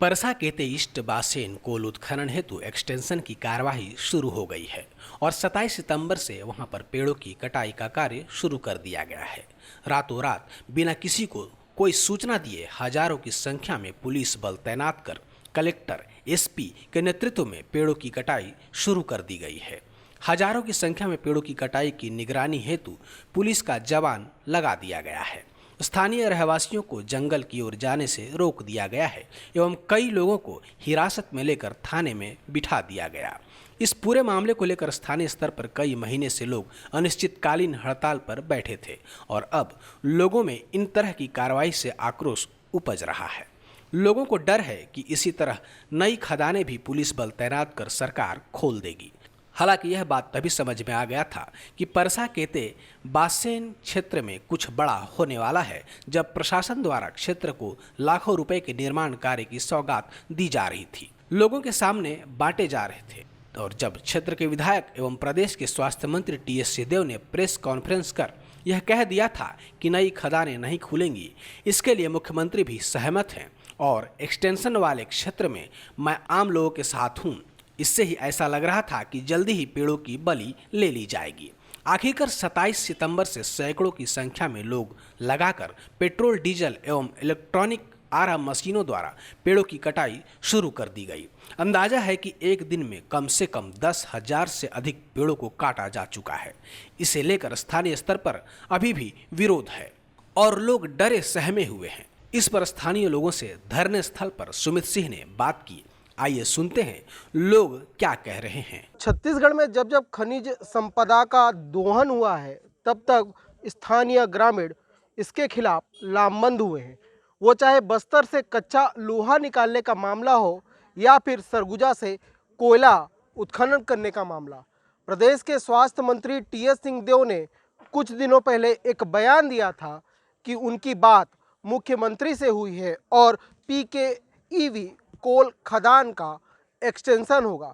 परसा केते ईस्ट बासेन कोल उत्खनन हेतु एक्सटेंशन की कार्यवाही शुरू हो गई है और 27 सितंबर से वहां पर पेड़ों की कटाई का कार्य शुरू कर दिया गया है। रातों रात बिना किसी को कोई सूचना दिए हजारों की संख्या में पुलिस बल तैनात कर कलेक्टर एसपी के नेतृत्व में पेड़ों की कटाई शुरू कर दी गई है। हजारों की संख्या में पेड़ों की कटाई की निगरानी हेतु पुलिस का जवान लगा दिया गया है। स्थानीय रहवासियों को जंगल की ओर जाने से रोक दिया गया है एवं कई लोगों को हिरासत में लेकर थाने में बिठा दिया गया। इस पूरे मामले को लेकर स्थानीय स्तर पर कई महीने से लोग अनिश्चितकालीन हड़ताल पर बैठे थे और अब लोगों में इन तरह की कार्रवाई से आक्रोश उपज रहा है। लोगों को डर है कि इसी तरह नई खदानें भी पुलिस बल तैनात कर सरकार खोल देगी। हालांकि यह बात तभी समझ में आ गया था कि परसा केते बासेन क्षेत्र में कुछ बड़ा होने वाला है जब प्रशासन द्वारा क्षेत्र को लाखों रुपए के निर्माण कार्य की सौगात दी जा रही थी, लोगों के सामने बांटे जा रहे थे। और जब क्षेत्र के विधायक एवं प्रदेश के स्वास्थ्य मंत्री टीएस सिंहदेव ने प्रेस कॉन्फ्रेंस कर यह कह दिया था कि नई खदानें नहीं खुलेंगी, इसके लिए मुख्यमंत्री भी सहमत हैं और एक्सटेंशन वाले क्षेत्र में मैं आम लोगों के साथ हूँ, इससे ही ऐसा लग रहा था कि जल्दी ही पेड़ों की बलि ले ली जाएगी। आखिरकार 27 सितंबर से सैकड़ों की संख्या में लोग लगाकर पेट्रोल, डीजल एवं इलेक्ट्रॉनिक आरा मशीनों द्वारा पेड़ों की कटाई शुरू कर दी गई। अंदाजा है कि एक दिन में कम से कम 10,000 से अधिक पेड़ों को काटा जा चुका है। इसे लेकर स्थानीय स्तर पर अभी भी विरोध है और लोग डरे सहमे हुए हैं। इस पर स्थानीय लोगों से धरने स्थल पर सुमित सिंह ने बात की। आइए सुनते हैं लोग क्या कह रहे हैं। छत्तीसगढ़ में जब जब खनिज संपदा का दोहन हुआ है तब तक स्थानीय ग्रामीण इसके खिलाफ लामबंद हुए हैं। वो चाहे बस्तर से कच्चा लोहा निकालने का मामला हो या फिर सरगुजा से कोयला उत्खनन करने का मामला। प्रदेश के स्वास्थ्य मंत्री टीएस सिंहदेव ने कुछ दिनों पहले एक बयान दिया था कि उनकी बात मुख्यमंत्री से हुई है और पीकेईवी कोल खदान का एक्सटेंशन होगा।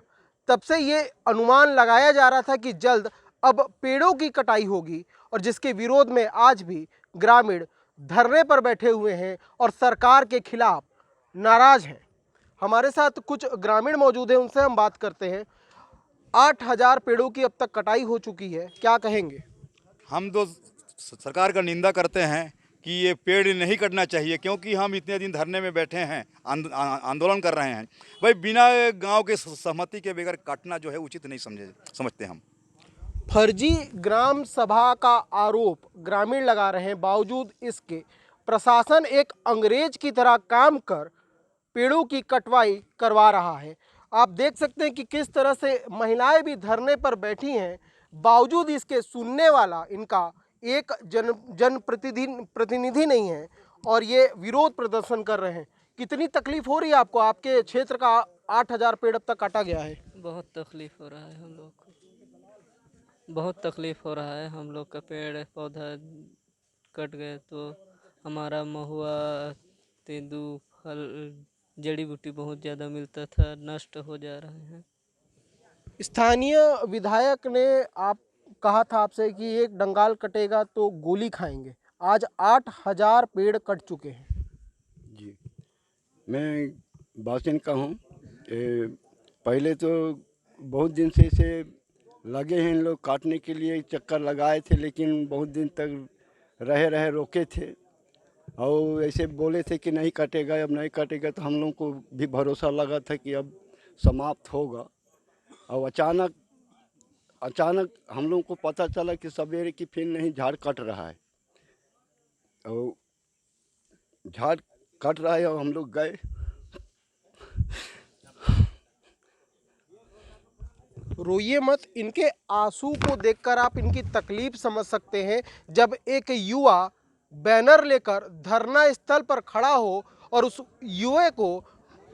तब से ये अनुमान लगाया जा रहा था कि जल्द अब पेड़ों की कटाई होगी और जिसके विरोध में आज भी ग्रामीण धरने पर बैठे हुए हैं और सरकार के खिलाफ नाराज हैं। हमारे साथ कुछ ग्रामीण मौजूद हैं, उनसे हम बात करते हैं। 8,000 पेड़ों की अब तक कटाई हो चुकी है, क्या कहेंगे? हम तो सरकार का निंदा करते हैं कि ये पेड़ नहीं कटना चाहिए, क्योंकि हम इतने दिन धरने में बैठे हैं, आंदोलन कर रहे हैं। भाई बिना गांव के सहमति के बगैर काटना जो है उचित नहीं समझते हम। फर्जी ग्राम सभा का आरोप ग्रामीण लगा रहे हैं। बावजूद इसके प्रशासन एक अंग्रेज की तरह काम कर पेड़ों की कटवाई करवा रहा है। आप देख सकते हैं कि किस तरह से महिलाएं भी धरने पर बैठी हैं, बावजूद इसके सुनने वाला इनका एक प्रतिनिधि नहीं है और ये विरोध प्रदर्शन कर रहे हैं। कितनी तकलीफ हो रही है आपको? आपके क्षेत्र का 8,000 पेड़ अब तक काटा गया है। बहुत तकलीफ हो रहा है हम लोग को, बहुत तकलीफ हो रहा है। हम लोग का पेड़ पौधा कट गए तो हमारा महुआ, तेंदू, फल, जड़ी बूटी बहुत ज़्यादा मिलता था, नष्ट हो जा रहे हैं। स्थानीय विधायक ने आप कहा था आपसे कि एक डंगाल कटेगा तो गोली खाएंगे। आज 8,000 पेड़ कट चुके हैं। जी, मैं बासेन का हूँ। पहले तो बहुत दिन से इसे लगे हैं इन लोग काटने के लिए, चक्कर लगाए थे, लेकिन बहुत दिन तक रहे रोके थे और ऐसे बोले थे कि नहीं कटेगा, अब नहीं कटेगा। तो हम लोग को भी भरोसा लगा था कि अब समाप्त होगा। और अचानक हम लोग को पता चला कि सवेरे की फिर नहीं, झाड़ कट रहा है और झाड़ कट रहा है और हम लोग गए। रोइए मत, इनके आंसू को देखकर आप इनकी तकलीफ समझ सकते हैं। जब एक युवा बैनर लेकर धरना स्थल पर खड़ा हो और उस युवा को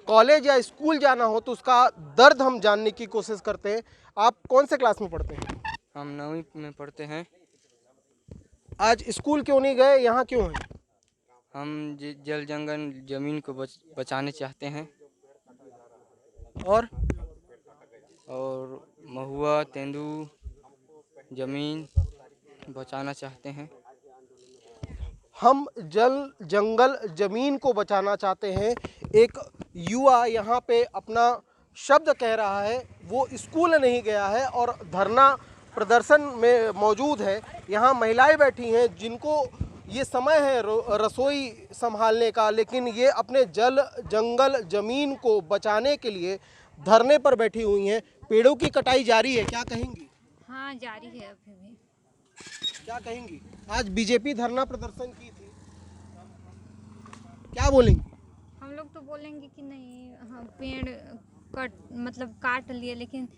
कॉलेज या स्कूल जाना हो तो उसका दर्द हम जानने की कोशिश करते हैं। आप कौन से क्लास में पढ़ते हैं? हम 9वीं में पढ़ते हैं। आज स्कूल क्यों नहीं गए, यहाँ क्यों हैं? हम जल जंगल जमीन को बचाने चाहते हैं और महुआ, तेंदू जमीन बचाना चाहते हैं। हम जल जंगल ज़मीन को बचाना चाहते हैं। एक युवा यहाँ पे अपना शब्द कह रहा है, वो स्कूल नहीं गया है और धरना प्रदर्शन में मौजूद है। यहाँ महिलाएं बैठी हैं जिनको ये समय है रसोई संभालने का, लेकिन ये अपने जल जंगल ज़मीन को बचाने के लिए धरने पर बैठी हुई हैं। पेड़ों की कटाई जारी है, क्या कहेंगी? हाँ, जारी है अभी भी। क्या कहेंगी? आज बीजेपी धरना प्रदर्शन की थी, क्या बोलेंगी? हम लोग तो बोलेंगे कि नहीं, हाँ, पेड़ काट लिए, लेकिन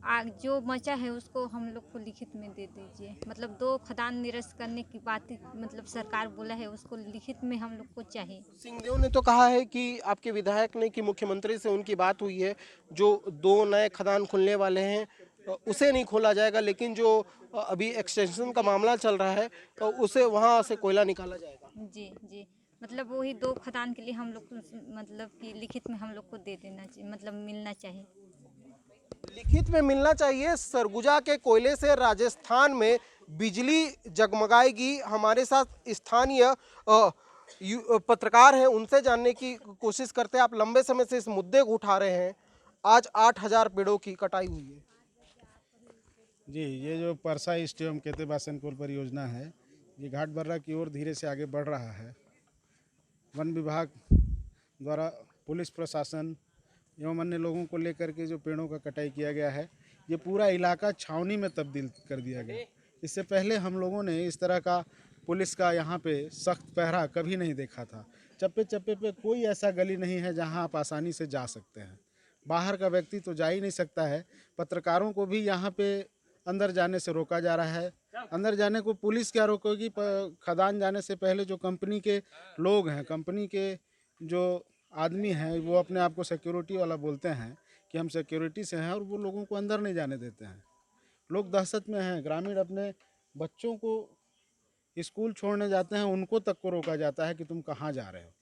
आग जो बचा है उसको हम लोग को लिखित में दे दीजिए। मतलब 2 खदान निरस्त करने की बात सरकार बोला है, उसको लिखित में हम लोग को चाहिए। सिंहदेव ने तो कहा है कि आपके विधायक ने कि मुख्यमंत्री से उनकी बात हुई है, जो 2 नए खदान खुलने वाले हैं उसे नहीं खोला जाएगा, लेकिन जो अभी एक्सटेंशन का मामला चल रहा है तो उसे वहाँ से कोयला निकाला जाएगा। जी जी, मतलब वही 2 खदान के लिए हम लोग को मतलब कि लिखित में हम लोग को दे देना चाहिए, मतलब मिलना चाहिए। लिखित में मिलना चाहिए। सरगुजा के कोयले से राजस्थान में बिजली जगमगाएगी। हमारे साथ स्थानीय पत्रकार हैं, उनसे जानने की कोशिश करते हैं। आप लंबे समय से इस मुद्दे को उठा रहे हैं, आज 8000 पेड़ों की कटाई हुई है। जी, ये जो परसा ईस्ट एवं केते बासनकोल परियोजना है, ये घाट बर्रा की ओर धीरे से आगे बढ़ रहा है। वन विभाग द्वारा पुलिस प्रशासन एवं अन्य लोगों को लेकर के जो पेड़ों का कटाई किया गया है, ये पूरा इलाका छावनी में तब्दील कर दिया गया। इससे पहले हम लोगों ने इस तरह का पुलिस का यहाँ पे सख्त पहरा कभी नहीं देखा था। चप्पे चप्पे पे कोई ऐसा गली नहीं है जहाँ आप आसानी से जा सकते हैं। बाहर का व्यक्ति तो जा ही नहीं सकता है। पत्रकारों को भी यहाँ पे अंदर जाने से रोका जा रहा है। अंदर जाने को पुलिस क्या रोकेगी? खदान जाने से पहले जो कंपनी के लोग हैं, कंपनी के जो आदमी हैं, वो अपने आप को सिक्योरिटी वाला बोलते हैं कि हम सिक्योरिटी से हैं, और वो लोगों को अंदर नहीं जाने देते हैं। लोग दहशत में हैं। ग्रामीण अपने बच्चों को स्कूल छोड़ने जाते हैं, उनको तक को रोका जाता है कि तुम कहाँ जा रहे हो।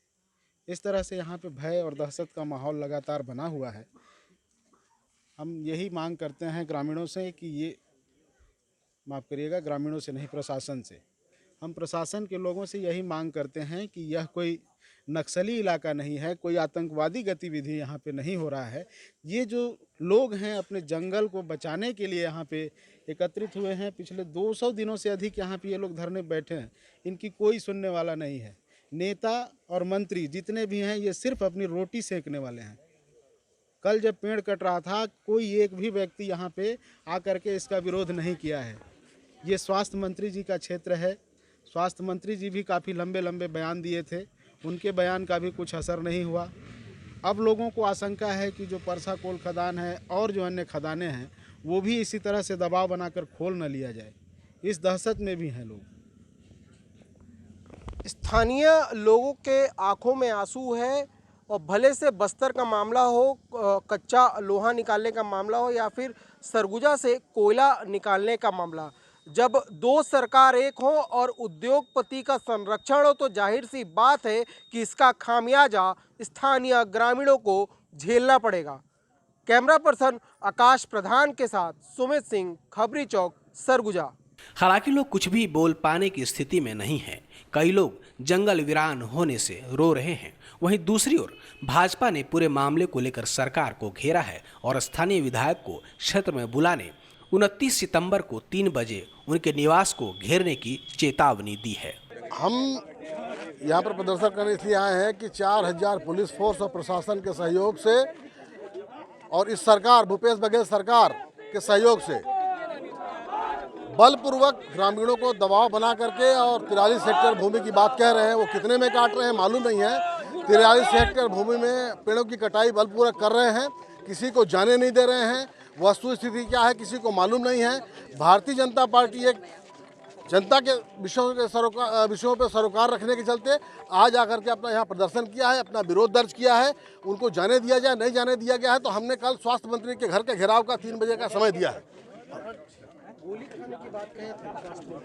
इस तरह से यहाँ पे भय और दहशत का माहौल लगातार बना हुआ है। हम यही मांग करते हैं ग्रामीणों से कि ये, माफ़ करिएगा, ग्रामीणों से नहीं, प्रशासन से, हम प्रशासन के लोगों से यही मांग करते हैं कि यह कोई नक्सली इलाका नहीं है, कोई आतंकवादी गतिविधि यहाँ पे नहीं हो रहा है। ये जो लोग हैं अपने जंगल को बचाने के लिए यहाँ पे एकत्रित हुए हैं। पिछले 200 दिनों से अधिक यहाँ पे ये लोग धरने बैठे हैं, इनकी कोई सुनने वाला नहीं है। नेता और मंत्री जितने भी हैं, ये सिर्फ अपनी रोटी सेकने वाले हैं। कल जब पेड़ कट रहा था, कोई एक भी व्यक्ति यहाँ पे आकर के इसका विरोध नहीं किया है। ये स्वास्थ्य मंत्री जी का क्षेत्र है। स्वास्थ्य मंत्री जी भी काफ़ी लंबे लंबे बयान दिए थे, उनके बयान का भी कुछ असर नहीं हुआ। अब लोगों को आशंका है कि जो परसा कोल खदान है और जो अन्य खदानें हैं, वो भी इसी तरह से दबाव बनाकर खोल न लिया जाए। इस दहशत में भी हैं लोग। स्थानीय लोगों के आंखों में आंसू है, और भले से बस्तर का मामला हो, कच्चा लोहा निकालने का मामला हो, या फिर सरगुजा से कोयला निकालने का मामला, जब 2 सरकार एक हो और उद्योगपति का संरक्षण हो, तो जाहिर सी बात है कि इसका खामियाजा स्थानीय ग्रामीणों को झेलना पड़ेगा। कैमरा पर्सन आकाश प्रधान के साथ सुमित सिंह, खबरी चौक, सरगुजा। हालांकि लोग कुछ भी बोल पाने की स्थिति में नहीं हैं। कई लोग जंगल वीरान होने से रो रहे हैं। वहीं दूसरी ओर भाजपा ने पूरे मामले को लेकर सरकार को घेरा है और स्थानीय विधायक को क्षेत्र में बुलाने 29 सितंबर को 3 बजे उनके निवास को घेरने की चेतावनी दी है। हम यहाँ पर प्रदर्शन करने इसलिए आए हैं कि 4000 पुलिस फोर्स और प्रशासन के सहयोग से और इस सरकार, भूपेश बघेल सरकार के सहयोग से बलपूर्वक ग्रामीणों को दबाव बना करके, और 43 हेक्टेयर भूमि की बात कह रहे हैं, वो कितने में काट रहे हैं मालूम नहीं है। 43 हेक्टेयर भूमि में पेड़ों की कटाई बलपूर्वक कर रहे हैं, किसी को जाने नहीं दे रहे हैं। वस्तु स्थिति क्या है किसी को मालूम नहीं है। भारतीय जनता पार्टी एक जनता के विषयों पर सरोकार रखने के चलते आज आकर के अपना यहाँ प्रदर्शन किया है, अपना विरोध दर्ज किया है। उनको जाने दिया जाए, नहीं जाने दिया गया है, तो हमने कल स्वास्थ्य मंत्री के घर के घेराव का 3 बजे का समय दिया है।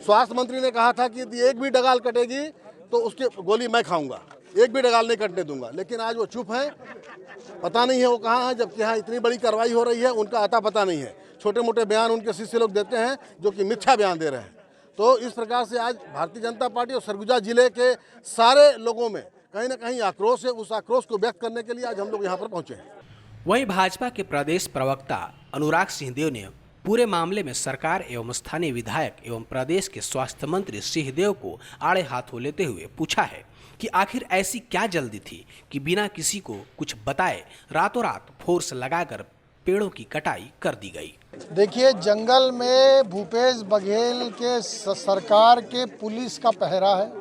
स्वास्थ्य मंत्री ने कहा था कि यदि एक भी डगाल कटेगी तो उसकी गोली मैं खाऊंगा, एक भी डगाल नहीं कटने दूंगा, लेकिन आज वो चुप हैं। पता नहीं है वो कहाँ है, जबकि यहाँ इतनी बड़ी कार्रवाई हो रही है, उनका अता पता नहीं है। छोटे मोटे बयान उनके शिष्य लोग देते हैं जो कि मिथ्या बयान दे रहे हैं। तो इस प्रकार से आज भारतीय जनता पार्टी और सरगुजा जिले के सारे लोगों में कहीं ना कहीं आक्रोश है। उस आक्रोश को व्यक्त करने के लिए आज हम लोग यहाँ पर पहुँचे हैं। वहीं भाजपा के प्रदेश प्रवक्ता अनुराग सिंहदेव ने पूरे मामले में सरकार एवं स्थानीय विधायक एवं प्रदेश के स्वास्थ्य मंत्री सिंहदेव को आड़े हाथों लेते हुए पूछा है कि आखिर ऐसी क्या जल्दी थी कि बिना किसी को कुछ बताए रातों रात फोर्स लगाकर पेड़ों की कटाई कर दी गई। देखिए, जंगल में भूपेश बघेल के सरकार के पुलिस का पहरा है।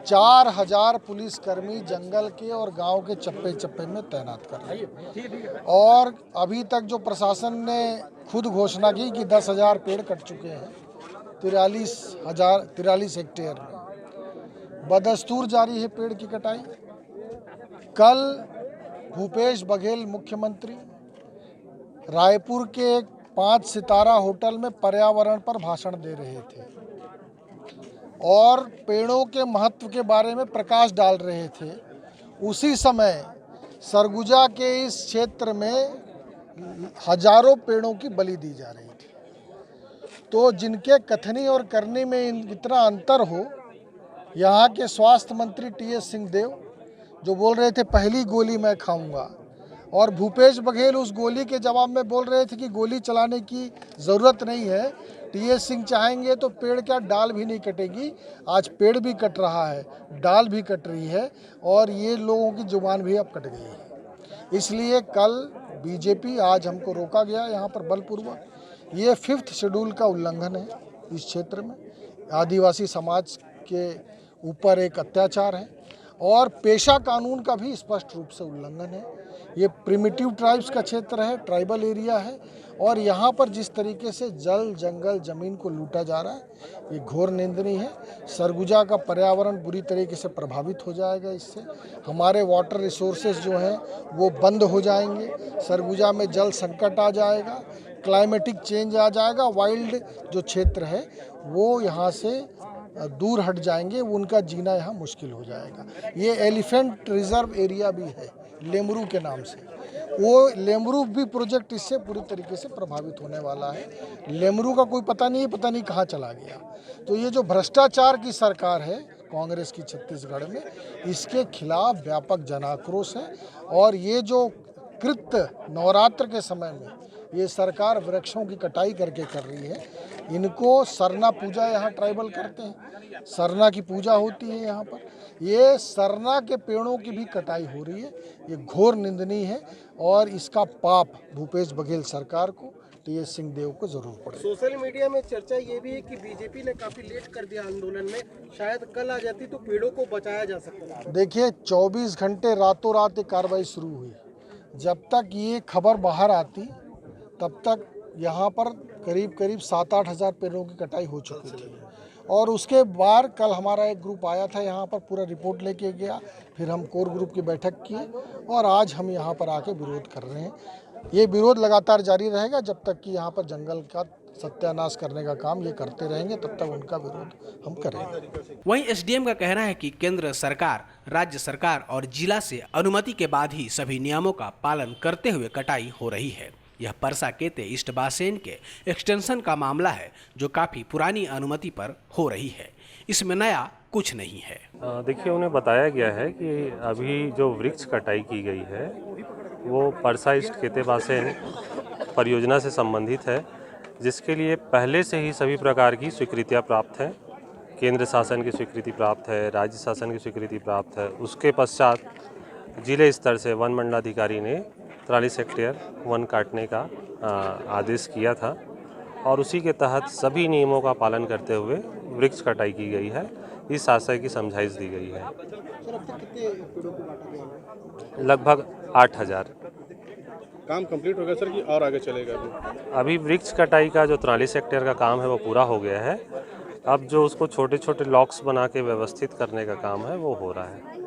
4000 पुलिसकर्मी जंगल के और गांव के चप्पे चप्पे में तैनात कर रहे हैं और अभी तक जो प्रशासन ने खुद घोषणा की कि 10,000 पेड़ कट चुके हैं 43 हेक्टेयर में। बदस्तूर जारी है पेड़ की कटाई। कल भूपेश बघेल मुख्यमंत्री रायपुर के एक 5 सितारा होटल में पर्यावरण पर भाषण दे रहे थे और पेड़ों के महत्व के बारे में प्रकाश डाल रहे थे। उसी समय सरगुजा के इस क्षेत्र में हजारों पेड़ों की बलि दी जा रही थी। तो जिनके कथनी और करनी में इतना अंतर हो, यहाँ के स्वास्थ्य मंत्री टीएस सिंहदेव जो बोल रहे थे पहली गोली मैं खाऊंगा, और भूपेश बघेल उस गोली के जवाब में बोल रहे थे कि गोली चलाने की ज़रूरत नहीं है, टीएस सिंह चाहेंगे तो पेड़ क्या डाल भी नहीं कटेगी। आज पेड़ भी कट रहा है, डाल भी कट रही है और ये लोगों की जुबान भी अब कट गई है। इसलिए कल बीजेपी आज हमको रोका गया यहाँ पर बलपूर्वक। ये 5th शेड्यूल का उल्लंघन है। इस क्षेत्र में आदिवासी समाज के ऊपर एक अत्याचार है और पेशा कानून का भी स्पष्ट रूप से उल्लंघन है। ये प्रिमिटिव ट्राइब्स का क्षेत्र है, ट्राइबल एरिया है और यहाँ पर जिस तरीके से जल जंगल ज़मीन को लूटा जा रहा है ये घोर निंदनीय है। सरगुजा का पर्यावरण बुरी तरीके से प्रभावित हो जाएगा। इससे हमारे वाटर रिसोर्सेज जो हैं वो बंद हो जाएंगे, सरगुजा में जल संकट आ जाएगा, क्लाइमेटिक चेंज आ जाएगा, वाइल्ड जो क्षेत्र है वो यहाँ से दूर हट जाएंगे, उनका जीना यहाँ मुश्किल हो जाएगा। ये एलिफेंट रिजर्व एरिया भी है लेमरू के नाम से, वो लेमरू भी प्रोजेक्ट इससे पूरी तरीके से प्रभावित होने वाला है। लेमरू का कोई पता नहीं कहाँ चला गया। तो ये जो भ्रष्टाचार की सरकार है कांग्रेस की छत्तीसगढ़ में, इसके खिलाफ व्यापक जनाक्रोश है और ये जो कृत्य नवरात्र के समय में ये सरकार वृक्षों की कटाई करके कर रही है, इनको सरना पूजा यहाँ ट्राइबल करते हैं, सरना की पूजा होती है यहाँ पर, ये सरना के पेड़ों की भी कटाई हो रही है। ये घोर निंदनीय है और इसका पाप भूपेश बघेल सरकार को, टीएस सिंहदेव को जरूर पड़े। सोशल मीडिया में चर्चा ये भी है कि बीजेपी ने काफी लेट कर दिया आंदोलन में, शायद कल आ जाती तो पेड़ों को बचाया जा सकता। देखिए, 24 घंटे रातों रात ये कार्रवाई शुरू हुई। जब तक ये खबर बाहर आती तब तक यहाँ पर करीब 7-8 हज़ार पेड़ों की कटाई हो चुकी थी और उसके बाद कल हमारा एक ग्रुप आया था यहाँ पर, पूरा रिपोर्ट लेके गया, फिर हम कोर ग्रुप की बैठक किए और आज हम यहाँ पर आके विरोध कर रहे हैं। ये विरोध लगातार जारी रहेगा जब तक कि यहाँ पर जंगल का सत्यानाश करने का काम ये करते रहेंगे, तब तक उनका विरोध हम करेंगे। वहीं एसडीएम का कहना है कि केंद्र सरकार, राज्य सरकार और जिला से अनुमति के बाद ही सभी नियमों का पालन करते हुए कटाई हो रही है। यह परसा केते ईस्ट बासेन के एक्सटेंशन का मामला है जो काफी पुरानी अनुमति पर हो रही है। इसमें नया कुछ नहीं है। देखिए, उन्हें बताया गया है कि अभी जो वृक्ष कटाई की गई है वो परसा ईस्ट केते बासेन परियोजना से संबंधित है, जिसके लिए पहले से ही सभी प्रकार की स्वीकृतियाँ प्राप्त हैं। केंद्र शासन की स्वीकृति प्राप्त है, राज्य शासन की स्वीकृति प्राप्त है। उसके पश्चात जिले स्तर से वन मंडलाधिकारी ने 43 हेक्टेयर वन काटने का आदेश किया था और उसी के तहत सभी नियमों का पालन करते हुए वृक्ष कटाई की गई है। इस आशय की समझाइश दी गई है। लगभग 8,000। काम कंप्लीट हो गया सर कि और आगे चलेगा? अभी वृक्ष कटाई का जो 43 हेक्टेयर का काम है वो पूरा हो गया है। अब जो उसको छोटे छोटे लॉक्स बना के व्यवस्थित करने का काम है वो हो रहा है।